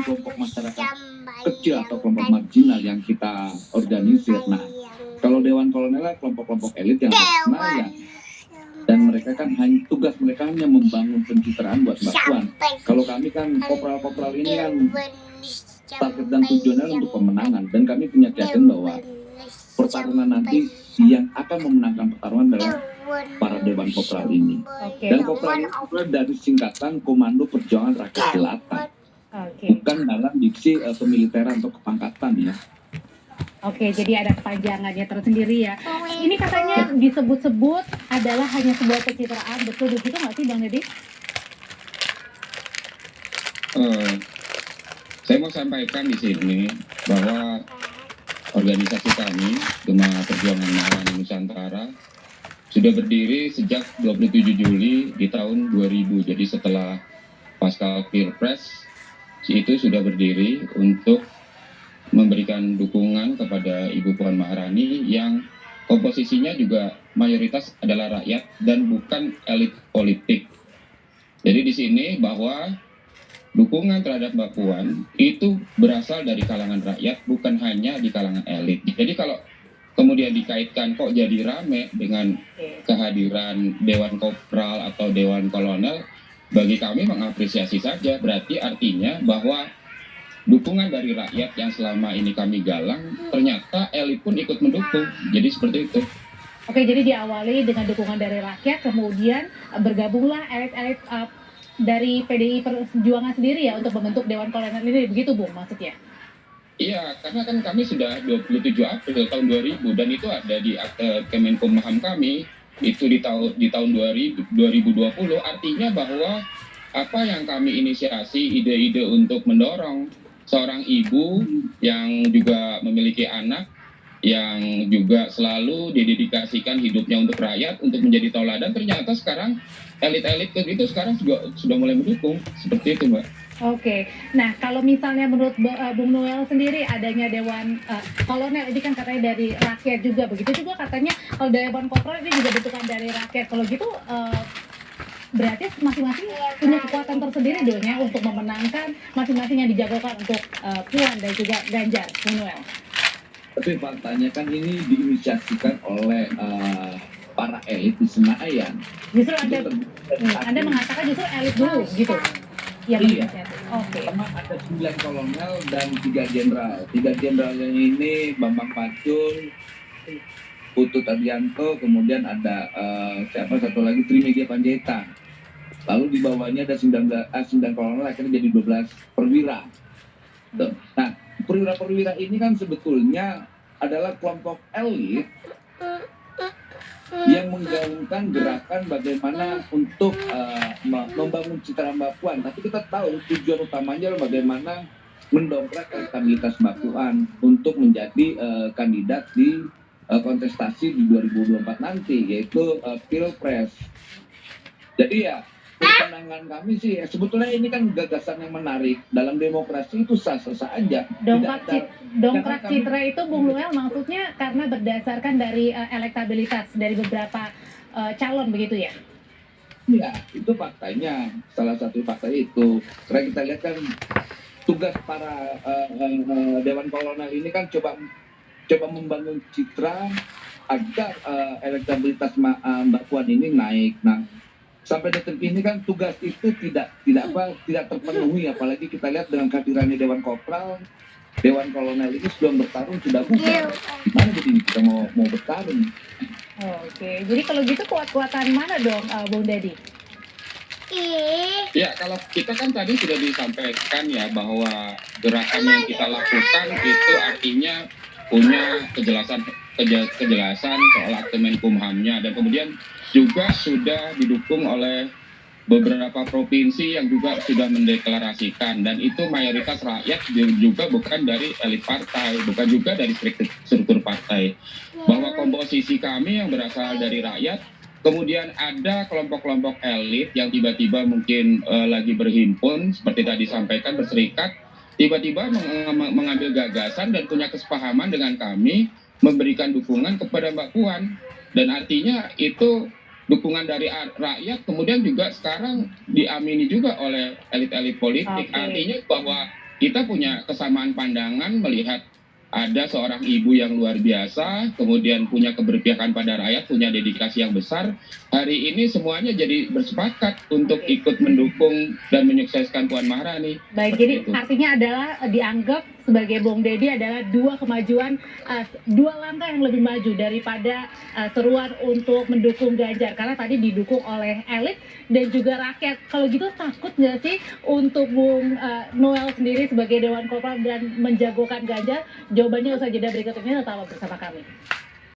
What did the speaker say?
kelompok masyarakat kecil atau kelompok marginal yang kita organisir. Nah, kalau Dewan Kolonel kelompok-kelompok elit yang bersenayan, dan mereka kan tugas mereka hanya membangun pencitraan buat Mbak Puan. Kalau kami kan kopral-kopral ini kan target dan tujuannya untuk pemenangan, dan kami punya keyakinan bahwa pertarungan nanti yang akan memenangkan pertarungan adalah para Dewan Kopral ini. Dan Kopral itu dari singkatan Komando Perjuangan Rakyat Selatan, bukan dalam diksi kemiliteran atau kepangkatan ya. Oke, jadi ada kepanjangannya tersendiri ya. Ini katanya disebut-sebut adalah hanya sebuah pencitraan, betul begitu nggak sih Bang Deddy? Saya mau sampaikan di sini bahwa organisasi kami, Gema Perjuangan Maharani Nusantara, sudah berdiri sejak 27 Juli di tahun 2000. Jadi setelah pasca Pilpres, itu sudah berdiri untuk memberikan dukungan kepada Ibu Puan Maharani yang komposisinya juga mayoritas adalah rakyat dan bukan elit politik. Jadi di sini bahwa dukungan terhadap Mbak Puan itu berasal dari kalangan rakyat, bukan hanya di kalangan elit. Jadi kalau kemudian dikaitkan kok jadi rame dengan kehadiran Dewan Kopral atau Dewan Kolonel, bagi kami mengapresiasi saja. Berarti artinya bahwa dukungan dari rakyat yang selama ini kami galang, ternyata elit pun ikut mendukung. Jadi seperti itu. Oke, jadi diawali dengan dukungan dari rakyat, kemudian bergabunglah elit-elit dari PDI Perjuangan sendiri ya untuk membentuk Dewan Kolonel ini, begitu Bung maksudnya? Iya, karena kan kami sudah 27 April tahun 2000 dan itu ada di akte Kemenkumham kami itu di tahun 2020. Artinya bahwa apa yang kami inisiasi, ide-ide untuk mendorong seorang ibu yang juga memiliki anak, yang juga selalu didedikasikan hidupnya untuk rakyat, untuk menjadi tauladan, ternyata sekarang elit-elit itu sekarang juga sudah mulai mendukung. Seperti itu, Mbak. Oke, nah kalau misalnya menurut Bung Noel sendiri adanya Dewan Kolonel ini kan katanya dari rakyat juga, begitu juga katanya kalau Dewan Kopral ini juga bentukan dari rakyat. Kalau gitu berarti masing-masing punya kekuatan tersendiri dong ya untuk memenangkan masing-masing yang dijagokan untuk Puan dan juga Ganjar, Bung Noel. Tapi faktanya kan ini diinisiasikan oleh para elit di Senayan. Justru Anda mengatakan justru elit dulu gitu. Ya, iya. Oke. Pertama ada 9 kolonel dan 3 jenderal. 3 jenderal yang ini Bambang Pacul, Putut Adianto, kemudian ada satu lagi Trimedia Panjaitan. Lalu di bawahnya ada 9 kolonel, akhirnya jadi 12 perwira. Nah, perwira-perwira ini kan sebetulnya adalah kelompok elit yang menggaungkan gerakan bagaimana untuk membangun citra Mbak Puan. Tapi kita tahu tujuan utamanya adalah bagaimana mendongkrak elektabilitas Mbak Puan untuk menjadi kandidat di kontestasi di 2024 nanti, yaitu Pilpres. Jadi ya, pandangan kami sih sebetulnya ini kan gagasan yang menarik. Dalam demokrasi itu sah-sah aja. Dongkrak citra itu Bung Noel maksudnya karena berdasarkan dari elektabilitas dari beberapa calon begitu ya? Iya, itu faktanya. Salah satu fakta itu. Karena kita lihat kan tugas para Dewan Kolonel ini kan coba membangun citra agar elektabilitas Mbak Puan ini naik. Nah, sampai detik ini kan tugas itu tidak terpenuhi, apalagi kita lihat dengan kehadirannya Dewan Kopral, Dewan Kolonel ini sebelum bertarung sudah bubar. Gimana jadi kita mau bertarung? Oke, jadi kalau gitu kuat-kuatan mana dong, Bung Deddy? Ya, kalau kita kan tadi sudah disampaikan ya bahwa gerakan yang kita lakukan itu artinya punya kejelasan soal akte Menkumhamnya, dan kemudian juga sudah didukung oleh beberapa provinsi yang juga sudah mendeklarasikan, dan itu mayoritas rakyat juga bukan dari elit partai, bukan juga dari struktur partai, bahwa komposisi kami yang berasal dari rakyat, kemudian ada kelompok-kelompok elit yang tiba-tiba mungkin lagi berhimpun seperti tadi disampaikan, berserikat, tiba-tiba mengambil gagasan dan punya kesepahaman dengan kami memberikan dukungan kepada Mbak Puan, dan artinya itu dukungan dari rakyat kemudian juga sekarang diamini juga oleh elit-elit politik. Artinya bahwa kita punya kesamaan pandangan melihat ada seorang ibu yang luar biasa, kemudian punya keberpihakan pada rakyat, punya dedikasi yang besar. Hari ini semuanya jadi bersepakat untuk ikut mendukung dan menyukseskan Puan Maharani. Baik, Seperti jadi itu. artinya adalah dianggap sebagai Bung Deddy adalah dua kemajuan, dua langkah yang lebih maju daripada seruan untuk mendukung Ganjar, karena tadi didukung oleh elit dan juga rakyat. Kalau gitu takut nggak sih untuk Bung Noel sendiri sebagai Dewan Kopral dan menjagokan Ganjar? Jawabannya usai jeda berikut ini, tetap bersama kami.